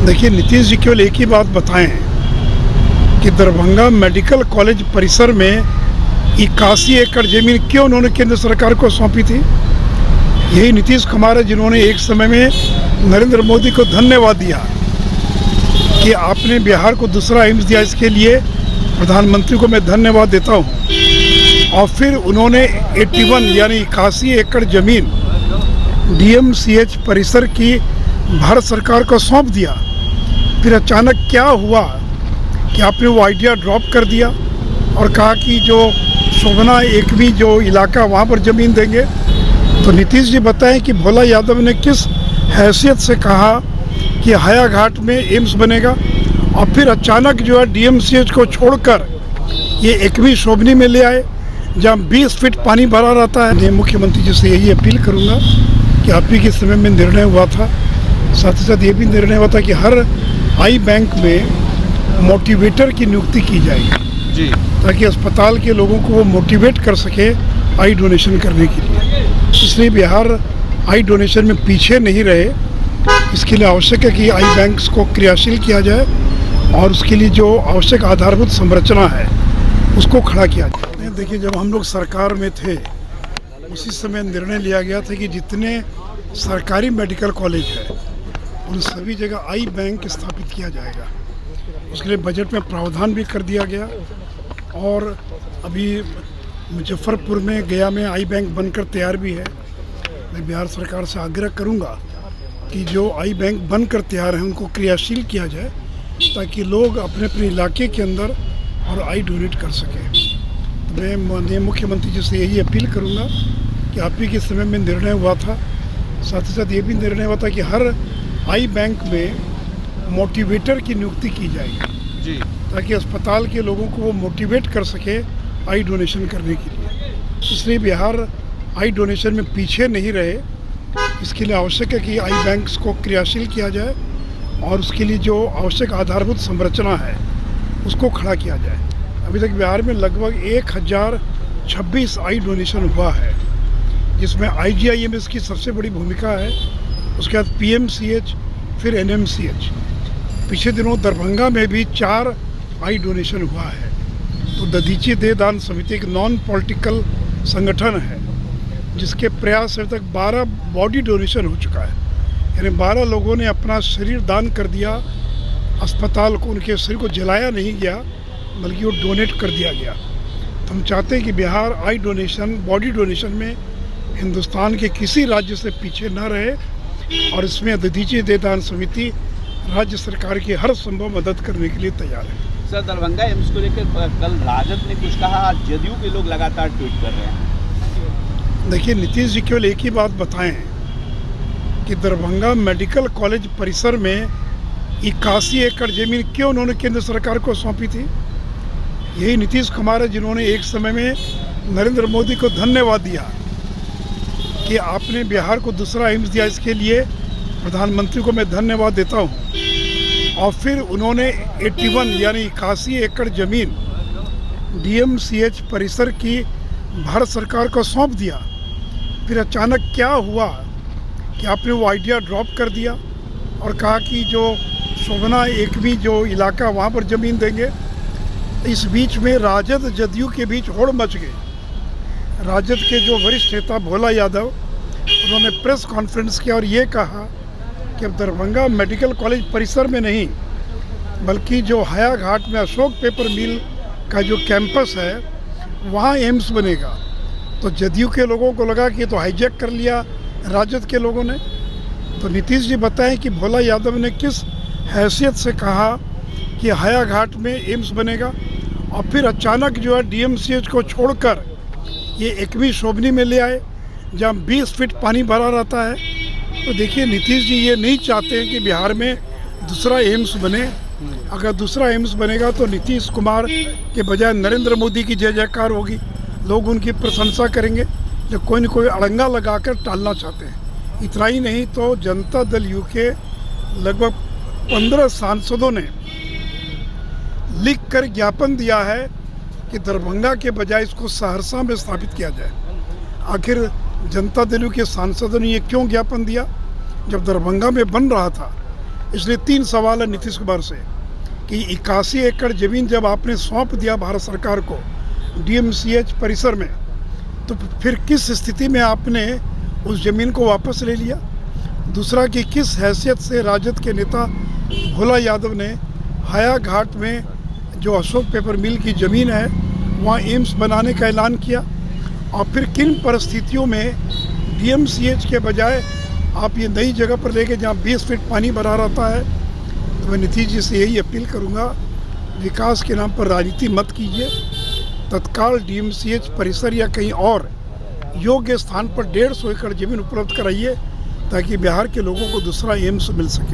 देखिए, नीतीश जी केवल एक ही बात बताएं कि दरभंगा मेडिकल कॉलेज परिसर में 81 एकड़ ज़मीन क्यों उन्होंने केंद्र सरकार को सौंपी थी। यही नीतीश कुमार है जिन्होंने एक समय में नरेंद्र मोदी को धन्यवाद दिया कि आपने बिहार को दूसरा एम्स दिया। इसके लिए प्रधानमंत्री को मैं धन्यवाद देता हूं। और फिर उन्होंने 81 यानी 81 एकड़ ज़मीन DMCH परिसर की भारत सरकार को सौंप दिया। फिर अचानक क्या हुआ कि आपने वो आइडिया ड्रॉप कर दिया और कहा कि जो शोभना एकवी जो इलाका वहाँ पर ज़मीन देंगे। तो नीतीश जी बताएं कि भोला यादव ने किस हैसियत से कहा कि हाया घाट में एम्स बनेगा और फिर अचानक जो है DMCH को छोड़कर ये एकवी शोभनी में ले आए जहाँ 20 फीट पानी भरा रहता है। मैं मुख्यमंत्री जी से यही अपील करूँगा कि आप ही के समय में निर्णय हुआ था, साथ ही साथ ये भी निर्णय हुआ था कि हर आई बैंक में मोटिवेटर की नियुक्ति की जाएगी जी, ताकि अस्पताल के लोगों को वो मोटिवेट कर सके आई डोनेशन करने के लिए। इसलिए बिहार आई डोनेशन में पीछे नहीं रहे। इसके लिए आवश्यक है कि आई बैंक्स को क्रियाशील किया जाए और उसके लिए जो आवश्यक आधारभूत संरचना है उसको खड़ा किया जाए। देखिए, जब हम लोग सरकार में थे उसी समय निर्णय लिया गया था कि जितने सरकारी मेडिकल कॉलेज है उन सभी जगह आई बैंक स्थापित किया जाएगा। उसके लिए बजट में प्रावधान भी कर दिया गया और अभी मुजफ्फरपुर में, गया में आई बैंक बनकर तैयार भी है। मैं बिहार सरकार से आग्रह करूंगा कि जो आई बैंक बनकर तैयार हैं उनको क्रियाशील किया जाए ताकि लोग अपने अपने इलाके के अंदर और आई डोनेट कर सकें। तो मैं माननीय मुख्यमंत्री जी से यही अपील करूंगा कि आप ही के समय में निर्णय हुआ था, साथ ही साथ ये भी निर्णय हुआ था कि हर आई बैंक में मोटिवेटर की नियुक्ति की जाएगी जी, ताकि अस्पताल के लोगों को वो मोटिवेट कर सके आई डोनेशन करने के लिए। इसलिए बिहार आई डोनेशन में पीछे नहीं रहे। इसके लिए आवश्यक है कि आई बैंक्स को क्रियाशील किया जाए और उसके लिए जो आवश्यक आधारभूत संरचना है उसको खड़ा किया जाए। अभी तक बिहार में लगभग 1026 आई डोनेशन हुआ है, जिसमें IGIMS की सबसे बड़ी भूमिका है। उसके बाद PMCH, फिर NMCH। पिछले दिनों दरभंगा में भी 4 आई डोनेशन हुआ है। तो दधीची देह दान समिति एक नॉन पॉलिटिकल संगठन है जिसके प्रयास से अब तक 12 बॉडी डोनेशन हो चुका है। यानी 12 लोगों ने अपना शरीर दान कर दिया अस्पताल को। उनके शरीर को जलाया नहीं गया बल्कि वो डोनेट कर दिया गया। तो हम चाहते हैं कि बिहार आई डोनेशन, बॉडी डोनेशन में हिंदुस्तान के किसी राज्य से पीछे न रहे और इसमें दधीची देह दान समिति राज्य सरकार की हर संभव मदद करने के लिए तैयार है। सर, दरभंगा एम्स को लेकर कल राजद ने कुछ कहा, आज जदयू के लोग लगातार ट्वीट कर रहे हैं। देखिए, नीतीश जी केवल एक ही बात बताएं कि दरभंगा मेडिकल कॉलेज परिसर में 81 एकड़ ज़मीन क्यों उन्होंने केंद्र सरकार को सौंपी थी। यही नीतीश कुमार है जिन्होंने एक समय में नरेंद्र मोदी को धन्यवाद दिया कि आपने बिहार को दूसरा एम्स दिया। इसके लिए प्रधानमंत्री को मैं धन्यवाद देता हूं। और फिर उन्होंने 81 यानी 81 एकड़ ज़मीन DMCH परिसर की भारत सरकार को सौंप दिया। फिर अचानक क्या हुआ कि आपने वो आइडिया ड्रॉप कर दिया और कहा कि जो शोभना एकवी जो इलाका वहाँ पर ज़मीन देंगे। इस बीच में राजद जदयू के बीच होड़ मच गई। राजद के जो वरिष्ठ नेता भोला यादव, उन्होंने प्रेस कॉन्फ्रेंस किया और ये कहा कि अब दरभंगा मेडिकल कॉलेज परिसर में नहीं बल्कि जो हाया घाट में अशोक पेपर मिल का जो कैंपस है वहाँ एम्स बनेगा। तो जदयू के लोगों को लगा कि ये तो हाईजैक कर लिया राजद के लोगों ने। तो नीतीश जी बताएं कि भोला यादव ने किस हैसियत से कहा कि हाया घाट में एम्स बनेगा और फिर अचानक जो है DMCH को छोड़कर ये एकवी शोभनी में ले आए जहाँ 20 फीट पानी भरा रहता है। तो देखिए, नीतीश जी ये नहीं चाहते हैं कि बिहार में दूसरा एम्स बने। अगर दूसरा एम्स बनेगा तो नीतीश कुमार के बजाय नरेंद्र मोदी की जय जयकार होगी, लोग उनकी प्रशंसा करेंगे। जो कोई न कोई अड़ंगा लगाकर टालना चाहते हैं। इतना ही नहीं तो जनता दल यू के लगभग 15 सांसदों ने लिख कर ज्ञापन दिया है कि दरभंगा के बजाय इसको सहरसा में स्थापित किया जाए। आखिर जनता दल के सांसदों ने ये क्यों ज्ञापन दिया? जब दरभंगा में बन रहा था इसलिए 3 सवाल है नीतीश कुमार से कि 81 एकड़ ज़मीन जब आपने सौंप दिया भारत सरकार को DMCH परिसर में, तो फिर किस स्थिति में आपने उस ज़मीन को वापस ले लिया। दूसरा कि किस हैसियत से राजद के नेता भोला यादव ने हाया घाट में जो अशोक पेपर मिल की ज़मीन है वहाँ एम्स बनाने का ऐलान किया, और फिर किन परिस्थितियों में DMCH के बजाय आप ये नई जगह पर लेके जहाँ 20 फीट पानी भरा रहता है। तो मैं नीतीश जी से यही अपील करूँगा, विकास के नाम पर राजनीति मत कीजिए, तत्काल DMCH परिसर या कहीं और योग्य स्थान पर 150 एकड़ ज़मीन उपलब्ध कराइए ताकि बिहार के लोगों को दूसरा एम्स मिल सके।